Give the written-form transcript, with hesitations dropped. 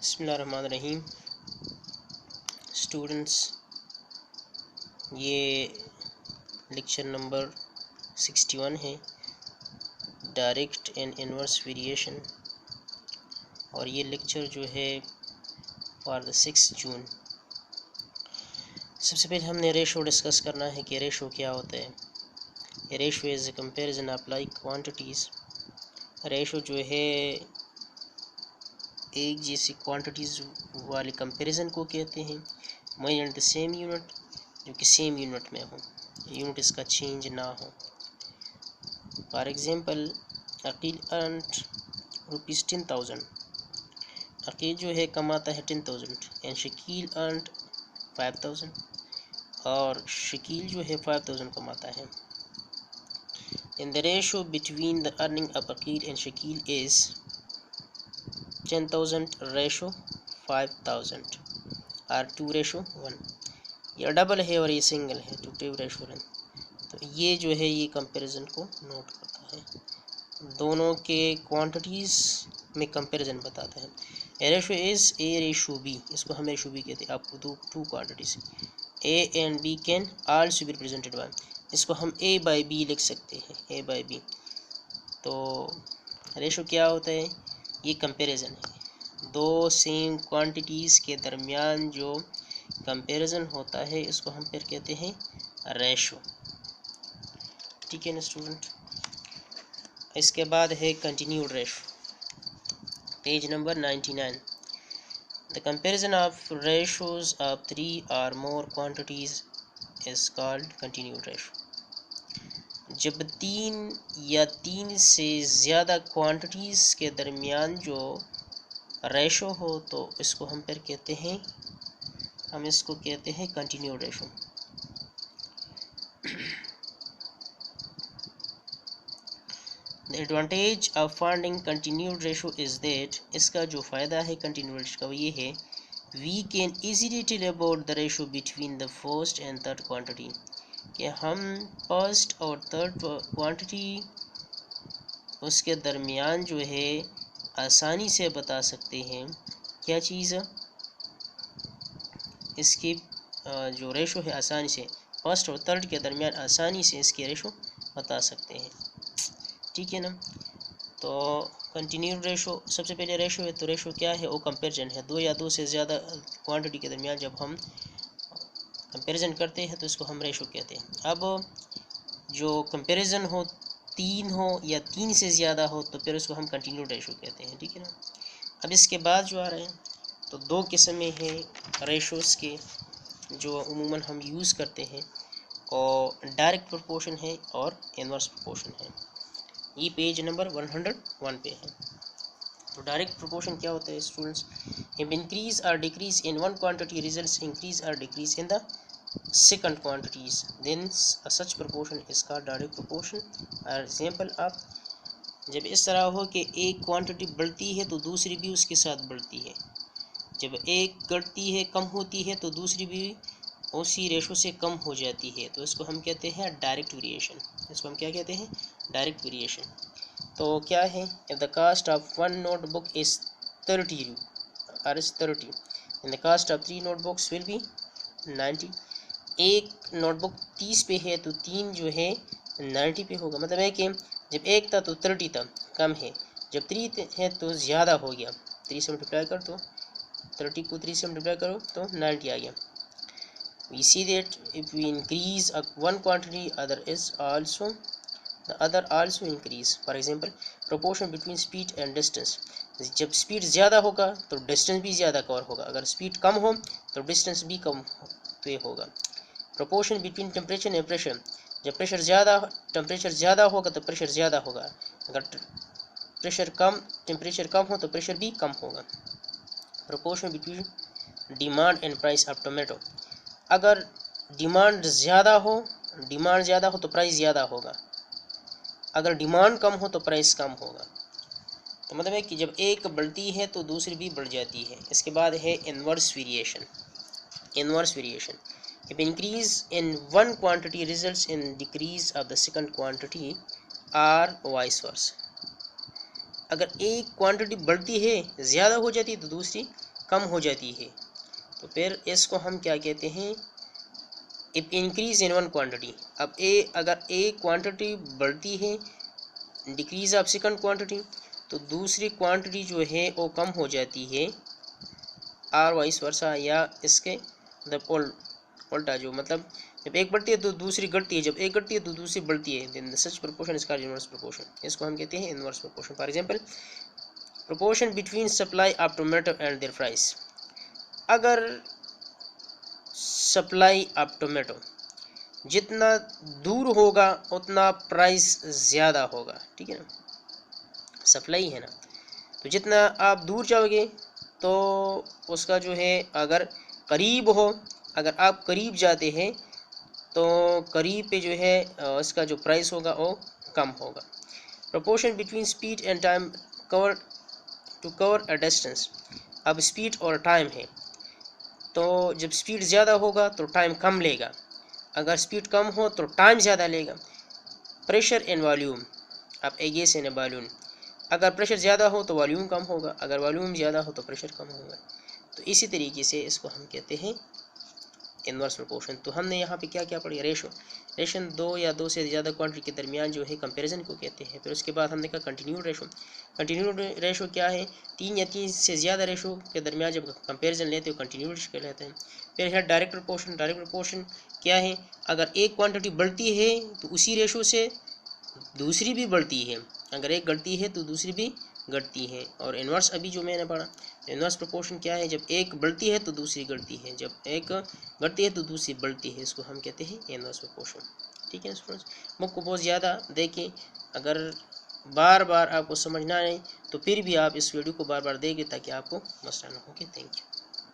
बिस्मिल्लाहिर्रहमानिर्रहीम। स्टूडेंट्स, ये lecture number 61 है, डायरेक्ट एंड इनवर्स वेरिएशन, और ये लेक्चर जो है फॉर द 6 जून। सबसे पहले हमने रेशो डिस्कस करना है कि रेशो क्या होता है। Ratio is A comparison of like quantities. Ratio जो है एक जैसी क्वांटिटीज़ वाले कंपैरिजन को कहते हैं। Measure in the same unit, जो कि सेम यूनिट में हो, यूनिट इसका चेंज ना हो। For example, Akeel earned rupees 10,000। Akeel जो है कमाता है 10,000 एंड शकील अर्नड 5,000, और शकील जो है 5,000 कमाता है। In the ratio between the earning of Akeel and Shakeel is 10,000 ratio 5,000 और 2:1। ये डबल है और ये सिंगल है, 2:1। तो ये जो है ये कंपैरिजन को नोट करता है, दोनों के क्वांटिटीज़ में कंपैरिजन बताता है। Ratio is A ratio B, इसको हम रेशो बी कहते हैं। आपको two quantities A and B can also be represented by, इसको हम ए बाई बी लिख सकते हैं, ए बाई बी। तो रेशो क्या होता है? ये कंपैरिजन है, दो सेम क्वांटिटीज़ के दरमियान जो कंपैरिजन होता है, इसको हम फिर कहते हैं रेशो। ठीक है ना स्टूडेंट। इसके बाद है continued ratio, page number 99। The comparison of ratios of 3 or more quantities is called continued ratio. जब 3 या 3 से ज़्यादा क्वांटिटीज़ के दरमियान जो रेशो हो, तो इसको हम फिर कहते हैं, हम इसको कहते हैं continued ratio. The advantage of finding continued ratio is that, इसका जो फ़ायदा है कंटिन्यूड रेशो का वो ये है, we can easily tell about the ratio between the first and third quantity, कि हम फर्स्ट और थर्ड क्वांटिटी उसके दरमियान जो है आसानी से बता सकते हैं। क्या चीज़? इसकी जो रेशो है, आसानी से फर्स्ट और थर्ड के दरमियान आसानी से इसकी रेशो बता सकते हैं। ठीक है ना। तो कंटिन्यूड रेशो, सबसे पहले रेशो है, तो रेशो क्या है? वो कंपैरिजन है, दो या दो से ज़्यादा क्वांटिटी के दरमियान जब हम कंपैरिजन करते हैं तो इसको हम रेशो कहते हैं। अब जो कंपैरिजन हो, 3 हो या 3 से ज़्यादा हो, तो फिर उसको हम कंटिन्यूड रेशो कहते हैं। ठीक है ना। अब इसके बाद जो आ रहे हैं, तो दो किस्में हैं रेशोज़ के जो उमूमन हम यूज़ करते हैं, और डायरेक्ट प्रोपोर्शन है और इनवर्स प्रोपोर्शन है। ये पेज नंबर 101 पे है। तो डायरेक्ट प्रोपोर्शन क्या होता है स्टूडेंट्स? इफ इंक्रीज और decrease in one quantity results increase और decrease in the second quantities, then such proportion is called direct proportion. और एग्जांपल ऑफ, जब इस तरह हो कि एक क्वांटिटी बढ़ती है तो दूसरी भी उसके साथ बढ़ती है, जब एक घटती है, कम होती है, तो दूसरी भी उसी रेशो से कम हो जाती है, तो इसको हम कहते हैं डायरेक्ट वेरिएशन। इसको हम क्या कहते हैं? Direct variation. तो क्या है? If the cost of 1 notebook is 30 और is 30, and the cost of 3 notebooks will be 90। एक नोटबुक 30 पे है तो 3 जो है 90 पे होगा। मतलब है कि जब एक था तो 30 था, कम है, जब 3 है तो ज़्यादा हो गया। 3 से मल्टीप्लाई कर, तो 30 को 3 से मल्टीप्लाई करो तो 90 आ गया। We see that if we increase one quantity, the other also increase. For example, proportion between speed and distance. जब स्पीड ज़्यादा होगा तो डिस्टेंस भी ज़्यादा कवर होगा, अगर स्पीड कम हो तो डिस्टेंस भी कम पे होगा। Proportion between temperature and pressure, जब टेम्परेचर ज़्यादा होगा तो प्रेशर ज़्यादा होगा, अगर टेम्परेचर कम हो तो प्रेशर भी कम होगा। Proportion between demand and price of tomato, अगर डिमांड ज़्यादा हो तो प्राइस ज़्यादा होगा, अगर डिमांड कम हो तो प्राइस कम होगा। तो मतलब है कि जब एक बढ़ती है तो दूसरी भी बढ़ जाती है। इसके बाद है inverse variation. Inverse variation, if increase in one quantity results in decrease of the second quantity और वाइस वर्सा। अगर एक क्वांटिटी बढ़ती है, ज़्यादा हो जाती है, तो दूसरी कम हो जाती है तो फिर इसको हम क्या कहते हैं, if increase in one quantity. अब अगर ए क्वांटिटी बढ़ती है, डिक्रीज ऑफ सेकंड क्वांटिटी, तो दूसरी क्वांटिटी जो है वो कम हो जाती है, और वाइस वर्सा, या इसके मतलब उल्टा, जो मतलब जब एक बढ़ती है तो दूसरी घटती है, जब एक घटती है तो दूसरी बढ़ती है, then such proportion is called inverse proportion. इसको हम कहते हैं inverse proportion. For example, proportion between supply of tomato and their price. अगर सप्लाई ऑफ टोमेटो जितना दूर होगा उतना प्राइस ज़्यादा होगा, ठीक है ना, सप्लाई है ना, तो जितना आप दूर जाओगे तो उसका जो है, अगर करीब हो, अगर आप करीब जाते हैं तो करीब पे जो है इसका जो प्राइस होगा वो कम होगा। Proportion between speed and time cover to cover a distance. अब स्पीड और टाइम है, तो जब स्पीड ज़्यादा होगा तो टाइम कम लेगा, अगर स्पीड कम हो तो टाइम ज़्यादा लेगा। Pressure and volume. अब ए गैस इन ए बालून, अगर प्रेशर ज़्यादा हो तो वॉल्यूम कम होगा, अगर वॉल्यूम ज़्यादा हो तो प्रेशर कम होगा। तो इसी तरीके से इसको हम कहते हैं इनवर्स प्रोपोर्शन। तो हमने यहाँ पे क्या क्या पढ़ा, रेशो दो या दो से ज़्यादा क्वांटिटी के दरमियान जो है कंपैरिजन को कहते हैं। फिर उसके बाद हमने कहा कंटिन्यूड रेशो। कंटिन्यूड रेशो क्या है, तीन या तीन से ज़्यादा रेशो के दरमियान जब कंपैरिजन लेते हो कंटिन्यूड रेशो कहलाते हैं। फिर है डायरेक्ट प्रोपोर्शन। डायरेक्ट प्रोपोर्शन क्या है, अगर एक क्वान्टिटी बढ़ती है तो उसी रेशो से दूसरी भी बढ़ती है, अगर एक घटती है तो दूसरी भी घटती है। और इन्वर्स अभी जो मैंने पढ़ा, इन्वर्स प्रोपोर्शन क्या है, जब एक बढ़ती है तो दूसरी घटती है, जब एक घटती है तो दूसरी बढ़ती है, इसको हम कहते हैं इन्वर्स प्रोपोर्शन। ठीक है स्टूडेंट्स, बुक को बहुत ज़्यादा देखें, अगर बार बार आपको समझना नहीं तो फिर भी आप इस वीडियो को बार बार देखें ताकि आपको मसला ना हो। Thank you.